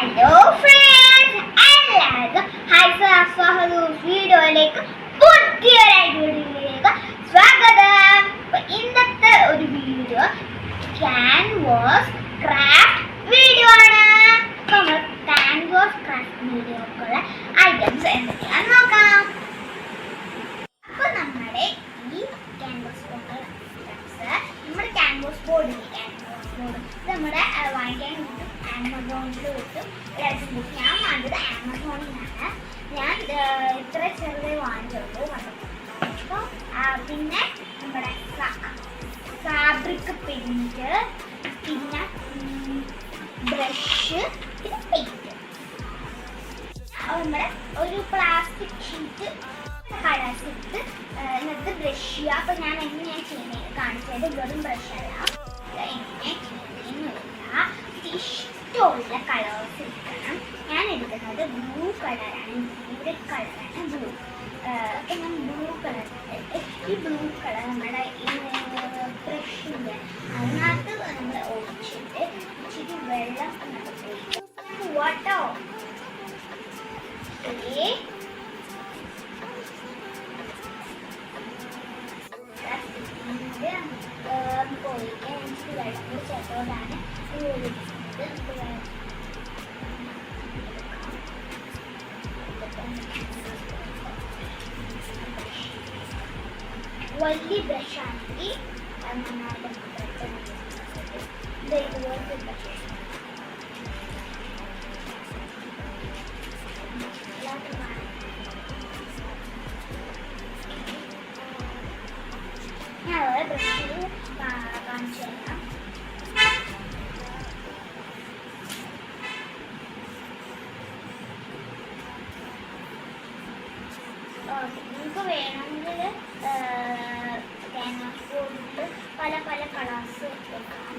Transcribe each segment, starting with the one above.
Hello friends, എല്ലാവർക്കും വീഡിയോയിലേക്ക് പുതിയൊരു സ്വാഗതം. ഇന്നത്തെ ഒരു വീഡിയോ ക്യാൻവാസ് ക്രാഫ്റ്റ് വീഡിയോ ആണ്. നമ്മൾ ക്യാൻവാസ് ക്രാഫ്റ്റ് വീഡിയോക്കുള്ള ഐറ്റംസ് എന്തൊക്കെയാണെന്ന് നോക്കാം. അപ്പോൾ നമ്മുടെ ഈ ക്യാൻവാസ് നമ്മുടെ ക്യാൻവാസ് ബോർഡ് നമ്മുടെ വാങ്ങിക്കാൻ കിട്ടും, ആമസോണിൽ കിട്ടും. ഞാൻ വാങ്ങിയത് ആമസോണിലാണ്. ഞാൻ ഇത്ര ചെറുതേ വാങ്ങിച്ചുള്ളൂ. അപ്പോൾ പിന്നെ നമ്മുടെ ഫാബ്രിക് പെയിൻറ്റ്, പിന്നെ ബ്രഷ്, പിന്നെ പെയിൻറ്റ്, നമ്മുടെ ഒരു പ്ലാസ്റ്റിക് ഷീറ്റ് കളേഴ്സ് ഇട്ട് എന്നിട്ട് ബ്രഷ് ചെയ്യുക. അപ്പോൾ ഞാൻ എങ്ങനെയാണ് ചെയ്യുന്നത് കാണിച്ചത്. വെറും ബ്രഷ് അല്ല, എങ്ങനെ ചെയ്യുന്നില്ല. ഇഷ്ടമുള്ള കളേഴ്സ് എടുക്കണം. ഞാൻ എടുക്കുന്നത് ബ്ലൂ കളറാണ്, ഫേവറേറ്റ് കളറാണ് ബ്ലൂ. അപ്പം ഞാൻ ബ്ലൂ കളർ, ഈ ബ്ലൂ കളർ നമ്മുടെ ഈ ബ്രഷിൻ്റെ അതിനകത്ത് നമ്മൾ ഒഴിച്ചിട്ട് ഇച്ചിരി വെള്ളം വാട്ടോ ഒഴിക്കാൻ എനിക്ക് വെള്ളം ചേർത്തോടാണ് വലിയ ബ്രഷാണെങ്കിൽ ഇതുപോലത്തെ ബ്രഷ് ഞാൻ ബ്രഷിൽ കാണിച്ചു തരാം. നിങ്ങൾക്ക് വേണമെങ്കിൽ ക്യാൻവാസ് ബോർഡിൽ പല പല കളേഴ്സ് വെക്കാം.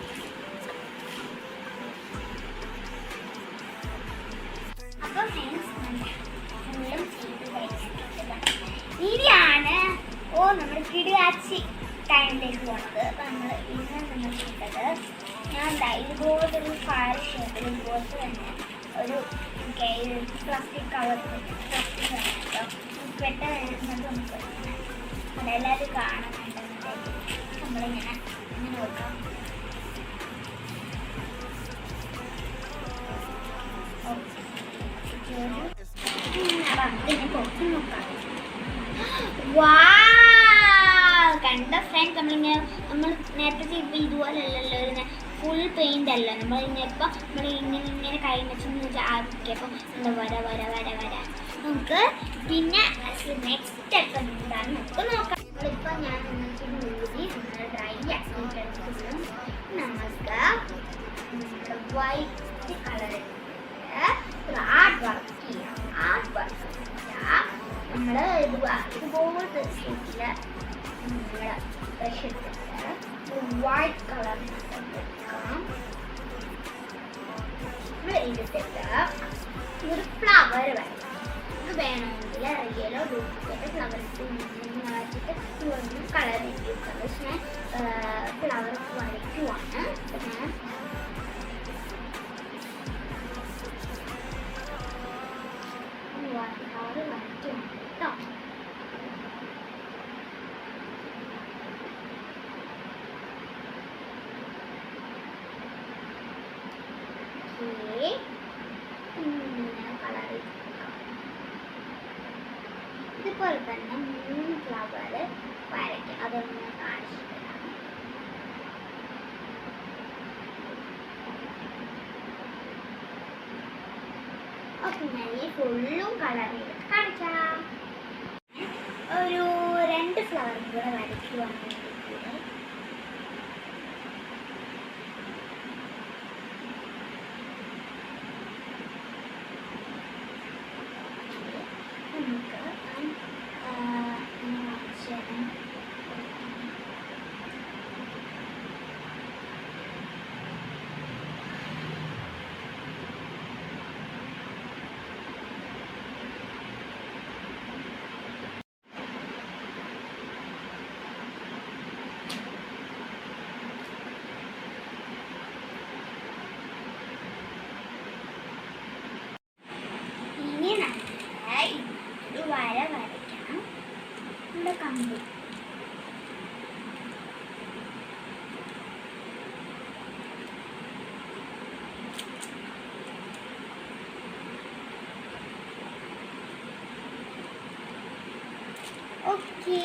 അപ്പോൾ എല്ലാം ചെയ്ത് കഴിച്ചിട്ടുണ്ട്. ഇനിയാണ് നമ്മുടെ കിടുകാച്ചി ടൈമിലേക്ക് പോകുന്നത്. അപ്പോൾ നമ്മൾ ചെയ്തത് ഞാൻ ഇതുപോലത്തെ ഒരു ഫയർ ഷേപ്പിൽ ഇതുപോലത്തെ തന്നെ ഒരു പ്ലാസ്റ്റിക് കവർ പ്ലാസ്റ്റിക് കേട്ടോ പെട്ടെന്ന് എഴുതുന്നത് നമുക്ക് അതെല്ലാവരും കാണാനായിട്ട് നമ്മളിങ്ങനെ ഇങ്ങനെ വെക്കാം. അതിനെ പൊക്കി നോക്കാം. കണ്ട ഫ്രണ്ട്സ്, നമ്മൾ നേരത്തെ ചെയ്തപ്പോൾ ഇതുപോലെ അല്ലല്ലോ, ഒരു ഫുൾ പെയിൻ്റ് അല്ല. നമ്മളിങ്ങനെ കൈ വെച്ച് ആക്കിയപ്പോൾ എന്താ വര വര വര വര നമുക്ക്. പിന്നെ നെക്സ്റ്റ് സ്റ്റെപ്പ് എന്താണ് നമുക്ക് നോക്കാം. നമ്മളിപ്പോൾ ഞാൻ നിങ്ങൾക്ക് ഊതി നമ്മൾ ഡ്രൈ ആക്കിയിട്ടെടുക്കും. നമുക്ക് വൈറ്റ് കളർ ആർട്ട് വർക്ക് ചെയ്യാം. ആർട്ട് വർക്ക് നമ്മൾ ഇതുപോലത്തെ ഷീറ്റിൽ നമ്മൾ ബ്രഷ് എടുത്തിട്ട് വൈറ്റ് കളർ എടുക്കാം. നമ്മൾ എടുത്തിട്ട് ഒരു ഫ്ലവർ വരയ്ക്കാം. ഇത് വേണമെങ്കിൽ യെല്ലോ ബ്ലൂക്കിൻ്റെ ഫ്ലവർ വെച്ചിട്ട് ഇതൊന്നും കളർ ഇട്ടിരിക്കാം. പക്ഷെ ഞാൻ ഫ്ലവർ വരയ്ക്കുവാണ്. ഞാൻ ഫ്ലവർ വരയ്ക്കുവാണ് കേട്ടോ. ഇതുപോലെ തന്നെ 3 ഫ്ലവർ വരയ്ക്കാം. അതൊന്ന് കാണിച്ചു തരാം. ഓക്കെ, ഞാൻ ഈ ഫുള്ളും കളർ ചെയ്തിട്ട് കാണിക്കാം. ഒരു 2 ഫ്ലവറും കൂടെ വരയ്ക്കുവാണെങ്കിൽ ഓക്കെ,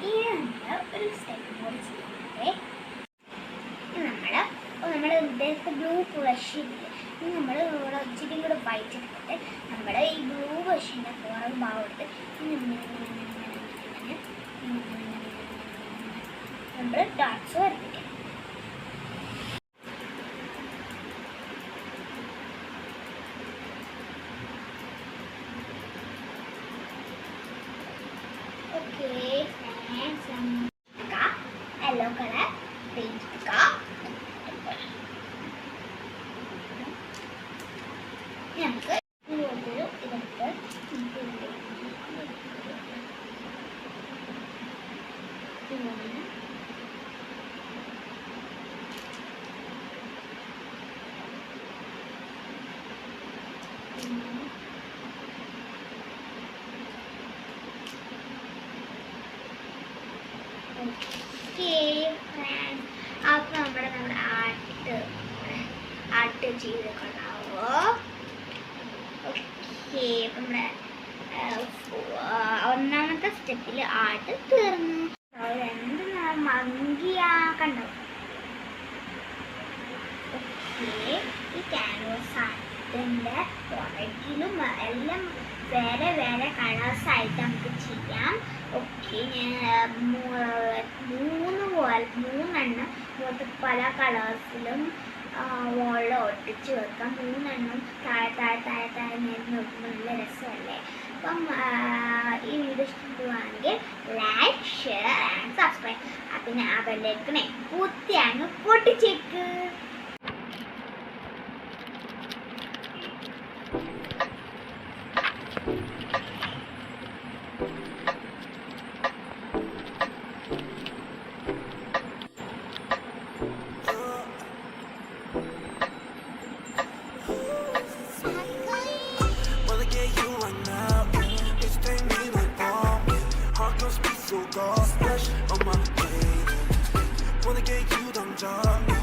ഇനി നമ്മൾ ഒരു സ്റ്റെപ്പ് കൂടി ചെയ്യാതെ നമ്മൾ ഉദ്ദേശിച്ച ബ്ലൂ ബ്രഷ് ഇല്ലേ, ഇനി നമ്മൾ ഇവിടെ ഇച്ചിരി കൂടെ വൈറ്റ് എടുത്തിട്ട് നമ്മുടെ ഈ ബ്ലൂ ബ്രഷിൻ്റെ പുറം ഭാഗം എടുത്ത് നമ്മൾ ഡോട്ട്സ് വരപ്പിക്കണം. ഓക്കെ, യെല്ലോ കളർ പെയിന്റ് എടുക്കാം. നമുക്ക് ഇതുപോലൊരു ഇതെടുത്ത് അപ്പൊ നമ്മുടെ ആർട്ട് ചെയ്തിട്ടുണ്ടാവോ. ഓക്കെ, അപ്പം നമ്മുടെ ഒന്നാമത്തെ സ്റ്റെപ്പിൽ ആർട്ട് തീർന്നു. എന്ത് മങ്കിയാ കണ്ടോ. ഓക്കെ, ഈ ക്യാൻവാസ് ആർട്ടിൻ്റെ പുറകിലും എല്ലാം വേറെ വേറെ കളേഴ്സായിട്ട് നമുക്ക് ചെയ്യാം. ഓക്കെ, ഞാൻ മൂന്നെണ്ണം പല കളേഴ്സിലും വോളിൽ ഒട്ടിച്ച് വെക്കാം. മൂന്നെണ്ണം താഴെ താഴെ താഴെ താഴെ നേരം നോക്കുമ്പോൾ നല്ല രസമല്ലേ. അപ്പം ഈ വീഡിയോ ഇഷ്ടപ്പെടുവാണെങ്കിൽ ലൈക്ക്, ഷെയർ ആൻഡ് സബ്സ്ക്രൈബ്. പിന്നെ ആ ബെല്ലൈക്കണേ കുത്തി അങ്ങ് പൊട്ടിച്ചേക്ക്. So go splash on my plate. Wanna get you 당장